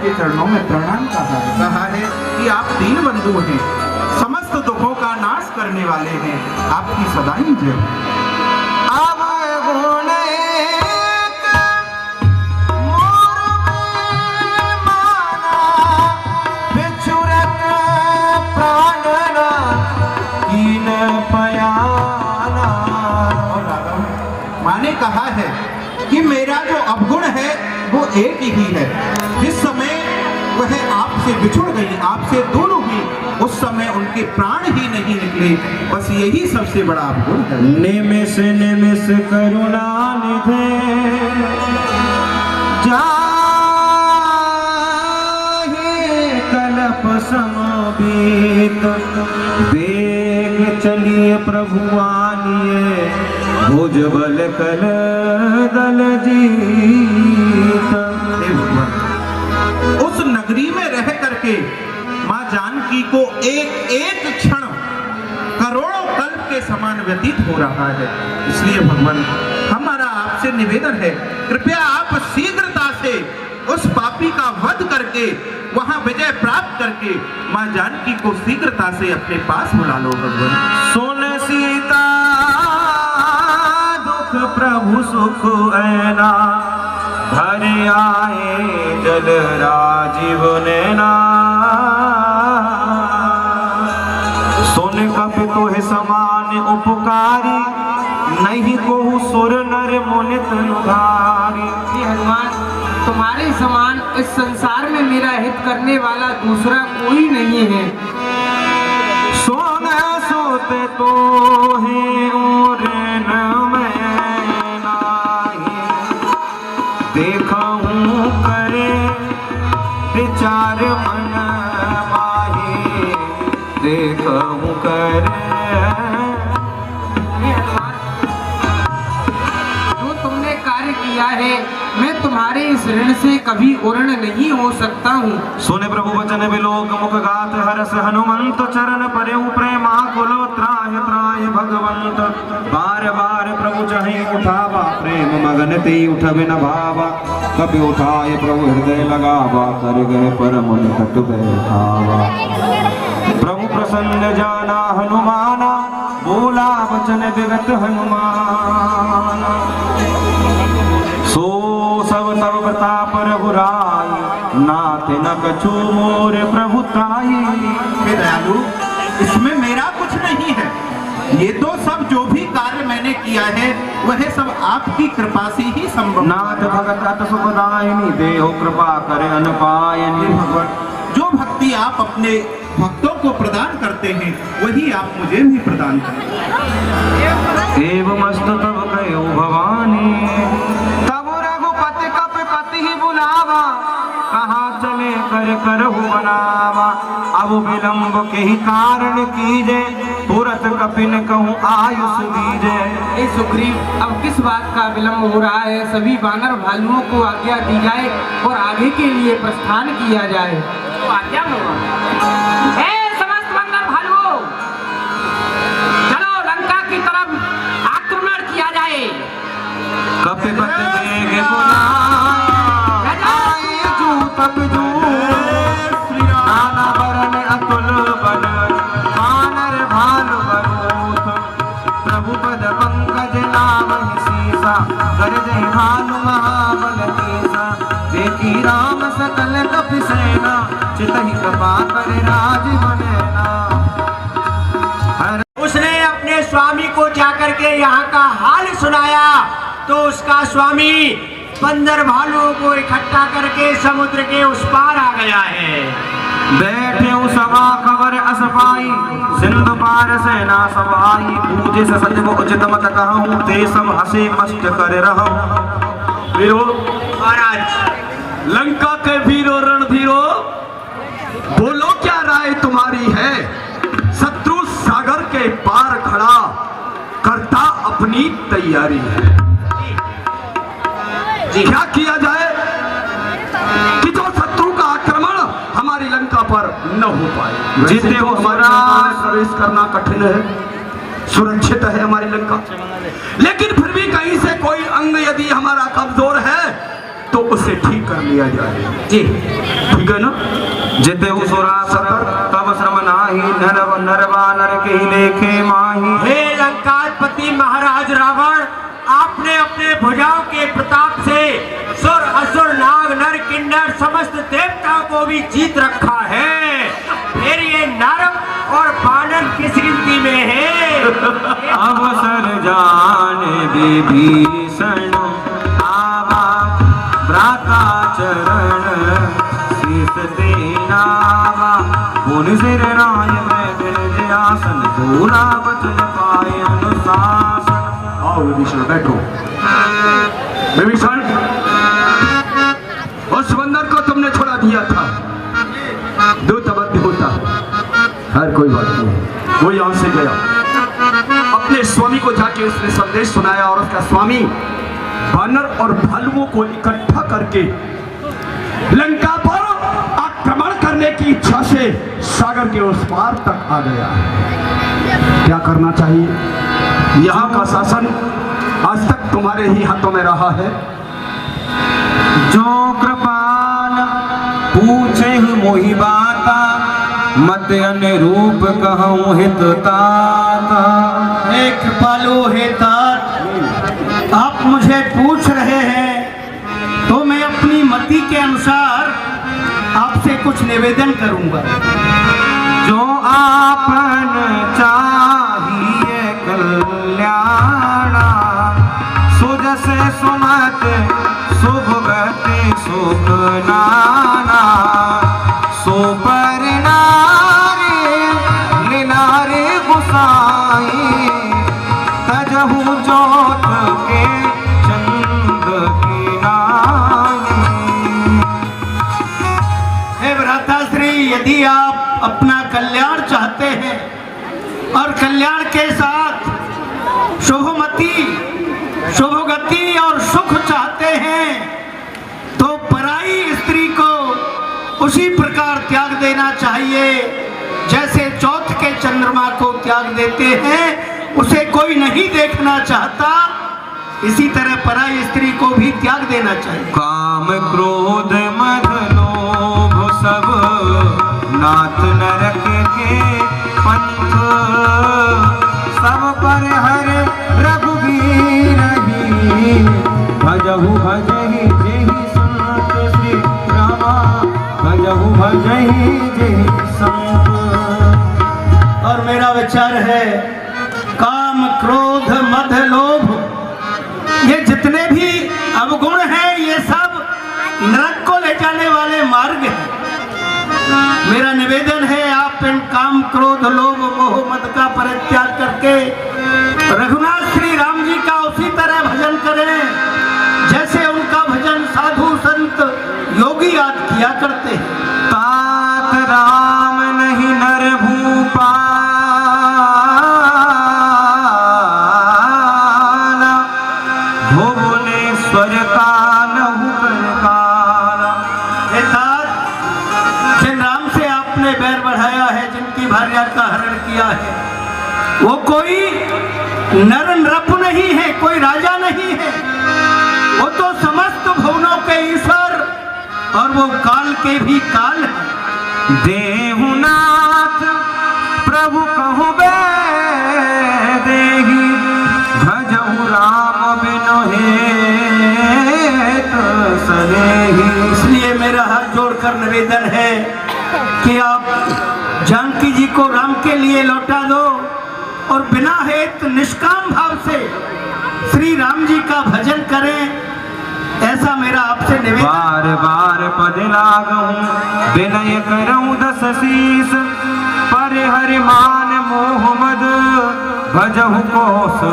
आपके चरणों में प्रणाम कहा है कि आप दीन बंधु हैं, समस्त दुखों का नाश करने वाले हैं, आपकी सदा ही जय हो। माने कहा है कि मेरा जो अवगुण है वो एक ही है। जिस समय वह आपसे बिछुड़ गई, आपसे दूर हुई, उस समय उनके प्राण ही नहीं निकले। बस यही सबसे बड़ा अवगुण है। निमिष निमिष करुणा निधे जाहि कल्प समबीत, वेग चलिए प्रभु आनिए, भुजबल कल दल जीत। उस नगरी में रह करके मां जानकी को एक एक क्षण करोड़ों कल्प के समान व्यतीत हो रहा है। इसलिए भगवान हमारा आपसे निवेदन है, कृपया आप शीघ्रता से उस पापी का वध करके वहां विजय प्राप्त करके मां जानकी को शीघ्रता से अपने पास बुला लो। भगवान सुन सीता प्रभु सुख ऐना, धर आए जल राजीव नैना। सुन कपि तोहि समान उपकारी, नहीं कोहु सुर नर मुनि तुहारी। हनुमान, तुम्हारे समान इस संसार में मेरा हित करने वाला दूसरा कोई नहीं है। सोन सोते तो है और न देखूं करे विचार मन माही, देखूं करे। जो तुमने कार्य किया है, मैं तुम्हारे इस ऋण से कभी उर्ण नहीं हो सकता हूँ। सुने प्रभु वचन विलोक मुख गात हरस, हनुमंत चरण परेउ प्रेमा कुल त्राय त्राय भगवंत। बार बार प्रभु चाहे उठावा, प्रेम मगन ते उठबे न भावा। कभी उठाए प्रभु हृदय लगावा, कर गए परम निकट बैठावा। प्रभु प्रसन्न जाना हनुमाना, बोला वचन विगत हनुमान। सो सब तब प्रताप रघुराई, नाथ न कछु मोर प्रभुताई। दयालु, इसमें मेरा कुछ नहीं है। ये तो सब जो भी कार्य मैंने किया है वह सब आपकी कृपा से ही संभव। नाथ भगत अत सुखदायिनी, देहो कृपा करे अनपायनी। जो भक्ति आप अपने भक्तों को प्रदान करते हैं वही आप मुझे भी प्रदान करें। एवमस्तु तब कयो भवानी, तब रघुपति कपि ही बुलावा। कहाँ चले कर करहु बनावा, अब विलंब के ही कारण कीजे, तुरत कपिन कहूँ आयुष दीजे। ए सुग्रीव, अब किस बात का विलंब हो रहा है? सभी वानर भालुओं को आज्ञा दी जाए और आगे के लिए प्रस्थान किया जाए। तो आज्ञा समस्त वानर भालुओं, चलो लंका की तरफ आक्रमण किया जाए। कपिपति वेग आई जू तब जू, नाना बरन अतुल बन, वानर भालु बरूथ। प्रभु पद पंकज नामहि सीसा, गरजहि भानु महाबल तीसा। देखी राम सकल कपि सेना, चितहि कृपा करे राजीव नैना। उसने अपने स्वामी को जाकर के यहाँ का हाल सुनाया तो उसका स्वामी बंदर भालुओं को इकट्ठा करके समुद्र के उस पार आ गया है। बैठे सभा खबर असपाई, सिंधु पार सेना सब आई। पूजे से सच को उचित मत कहूँ, ते सब हंसे मस्त कर रहूं। वीरो महाराज, लंका के वीरो रणधीरो, बोलो क्या राय तुम्हारी है? शत्रु सागर के पार खड़ा करता अपनी तैयारी है। क्या किया जाए कि जो शत्रु का आक्रमण हमारी लंका पर न हो पाए? जीते हो हमारी लंका में प्रवेश करना कठिन है, सुरक्षित है हमारी लंका, लेकिन फिर भी कहीं से कोई अंग यदि हमारा कमजोर है तो उसे ठीक कर लिया जाए। जी ठीक है ना? जिते सुरासर तब श्रम नाही, नरव नरवा नर के ही लेखे माही। हे लंकाधिपति महाराज रावण, आपने अपने भुजाओं के प्रताप से सुर असुर नाग नर किन्नर समस्त देवताओं को भी जीत रखा है। फिर ये नर और बानर किस गिनती में है? अवसर जाने विभीषण आवा, भ्राता चरण शीस देनावा। पुन सिर राय में बिरज आसन, पूरा वचन पाए अनुशासन। आओ विभीषण बैठो। विभीषण, उस बंदर को तुमने छोड़ा दिया था, दूत अवध्य होता। हर कोई बात नहीं, वो यहां से गया, अपने स्वामी को जाके उसने संदेश सुनाया और उसका स्वामी वानर और भालुओं को इकट्ठा करके लंका पर आक्रमण करने की इच्छा से सागर के उस पार तक आ गया। क्या करना चाहिए? यहाँ का शासन आज तक तुम्हारे ही हाथों में रहा है। जो कृपाल पूछे मोहि बाता, मत अनुरूप कहूँ हित ताता। हे कृपालु, हे तात, आप मुझे पूछ रहे हैं तो मैं अपनी मति के अनुसार आपसे कुछ निवेदन करूंगा। जो आपन चाहिए कल्याणा, सुजस सुमत शुभ गति सुख नाना। सो पर नारी लीलारे गुसाई, तजहु जोत के चंद की नाई। हे भ्राताश्री, यदि आप अपना कल्याण चाहते हैं और कल्याण के साथ शुभमति शुभगति और सुख चाहते हैं, तो पराई स्त्री को उसी प्रकार त्याग देना चाहिए जैसे चौथ के चंद्रमा को त्याग देते हैं, उसे कोई नहीं देखना चाहता, इसी तरह पराई स्त्री को भी त्याग देना चाहिए। काम क्रोध मद लोभ सब नाथ नरक के पंथ, सब पर हर रघुवीर ही। भजहु भजहि जेहि संत श्री रामा, भजहु भजहि जेहि संत। और मेरा विचार है, काम क्रोध मद लोभ ये जितने भी अवगुण हैं, ये सब नरक को ले जाने वाले मार्ग हैं। मेरा निवेदन है, आप इन काम क्रोध लोभ मोह मद का परित्याग करके रघुनाथ श्री राम जी का उसी तरह भजन करें जैसे उनका भजन साधु संत योगी आदि किया करते हैं। तात राम नहीं नर भूपा, भुवनेश्वर का नहु करकाला। हे तात, जिन राम से आपने बैर बढ़ाया है, जिनकी भार्या का हरण किया है, वो कोई नर नृप नहीं है, कोई राजा नहीं है, वो तो समस्त भुवनों के ईश्वर और वो काल के भी काल है। देहुनाथ प्रभु कहु बे देहि, भजहु राम बिनु हेत सनेहि। इसलिए मेरा हाथ जोड़कर निवेदन है कि आप जानकी जी को राम के लिए लौटा दो और बिना हेतु निष्काम भाव से श्री राम जी का भजन करें, ऐसा मेरा आपसे निवेदन। बार बार पद लागहूं विनय करऊं दस शीस, पर हरि मान मोह मद भजहु कौशलाधीश।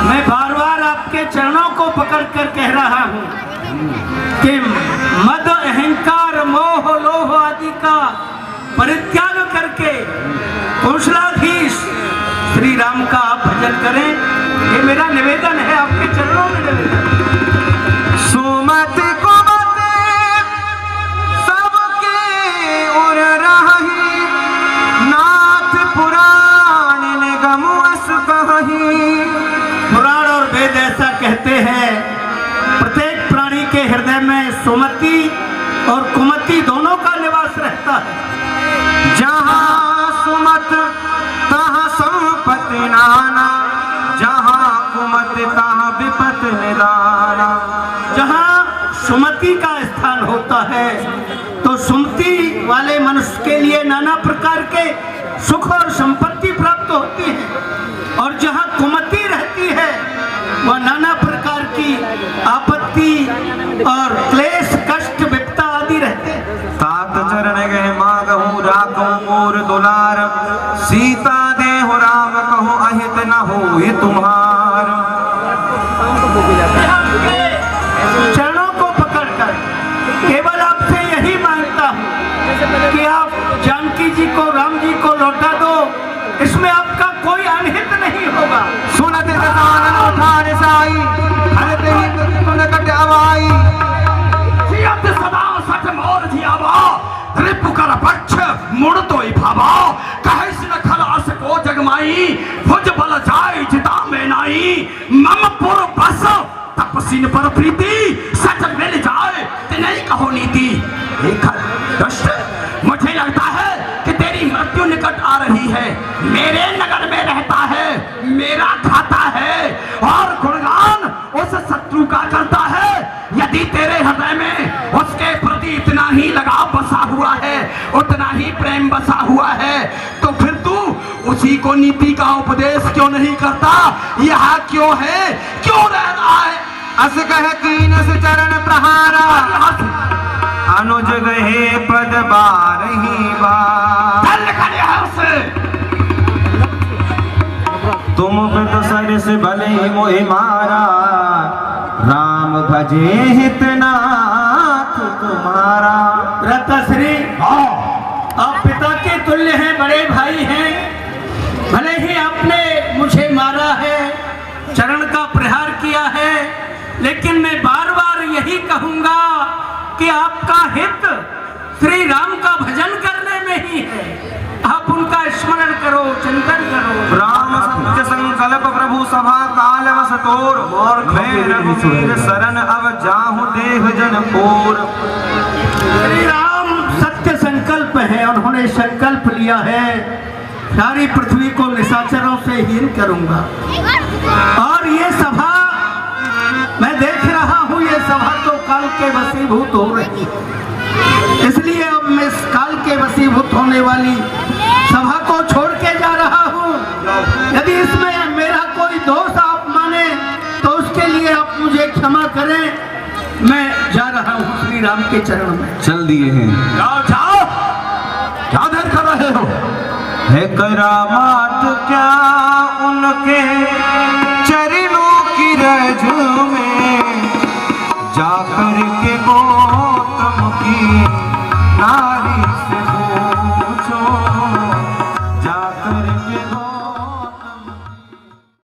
मैं बार बार आपके चरणों को पकड़ कर कह रहा हूँ कि मद अहंकार मोह लोभ आदि का परित्याग करके कौशलाधीश श्री राम का आप भजन करें, ये मेरा निवेदन है, आपके चरणों में निवेदन। सुमति को सबके उर रही, नाथ पुराण निगम अस कही। पुराण और वेद ऐसा कहते हैं, सुमति और कुमति दोनों का निवास रहता है। जहाँ सुमत तहाँ संपत्ति नाना, जहाँ कुमत तहाँ विपत निदाना। जहाँ सुमति का स्थान होता है तो सुमति वाले मनुष्य के लिए नाना प्रकार के सुख और संपत्ति प्राप्त होती है, और जहाँ कुमति रहती है वह नाना प्रकार की आपत्ति और क्लेश कष्ट विपता आदि रहते हैं। तात चरण गए मागहु राखो मोर दुलार, सीता देहु राम कहूँ अहित न होए तुम्हार। चरणों को पकड़कर केवल आपसे यही मांगता हूँ कि आप जानकी जी को राम जी को लौटा दो, इसमें आपका कोई अनहित नहीं होगा। सुनत दसानन उठान साई, हरते ही तुन कट अवाई। जियत सदा सठ मोर जियावा, त्रिपु कर पक्ष मुड़ तो भावा। कहिस न खलास को जगमाई, भुज बल जाय जिता में नाई। मम पुर बस तपसीन पर प्रीति, सच मिल जाए तिनई कहो नीति। मुझे लगता है कि तेरी मृत्यु निकट आ रही है। मेरे नगर में रहता है, मेरा खाता है और गुणगान उस शत्रु का करता है। यदि तेरे हृदय में उसके प्रति इतना ही लगाव बसा हुआ है, उतना ही प्रेम बसा हुआ है, तो फिर तू उसी को नीति का उपदेश क्यों नहीं करता? यह क्यों है, क्यों रह रहा है? अस कह कीन से चरण प्रहारा, अनुज गहे पद बारही बार। तुम बिद सर से भले ही मोहि मारा, राम भजे हितनाथ तुम्हारा। भ्राताश्री, आप पिता के तुल्य हैं, बड़े भाई हैं। भले ही आपने मुझे मारा है, चरण का प्रहार किया है, लेकिन मैं बार बार यही कहूंगा कि आपका हित श्री राम का भजन करने में ही है। आप उनका स्मरण करो, चिंतन करो। राम सत्य संकल्प प्रभु सभा काल वस तोर, मैं रघुवीर शरण अब जाहु देह जनपुर। श्री राम सत्य संकल्प है, उन्होंने संकल्प लिया है सारी पृथ्वी को निशाचरों से हीन करूंगा। और ये सभा मैं देख रहा हूँ, ये सभा तो काल के वशीभूत हो रही है, इसलिए अब मैं इस काल के वशीभूत होने वाली सभा को छोड़ के जा रहा हूँ। यदि इसमें मेरा कोई दोष आप माने तो उसके लिए आप मुझे क्षमा करें। मैं जा रहा हूँ श्री राम के चरण में। चल दिए हैं, जाओ जाओ, क्या देर कर रहे हो? है करामात क्या उनके चरणों की रज में, जाकर के गौतम की नार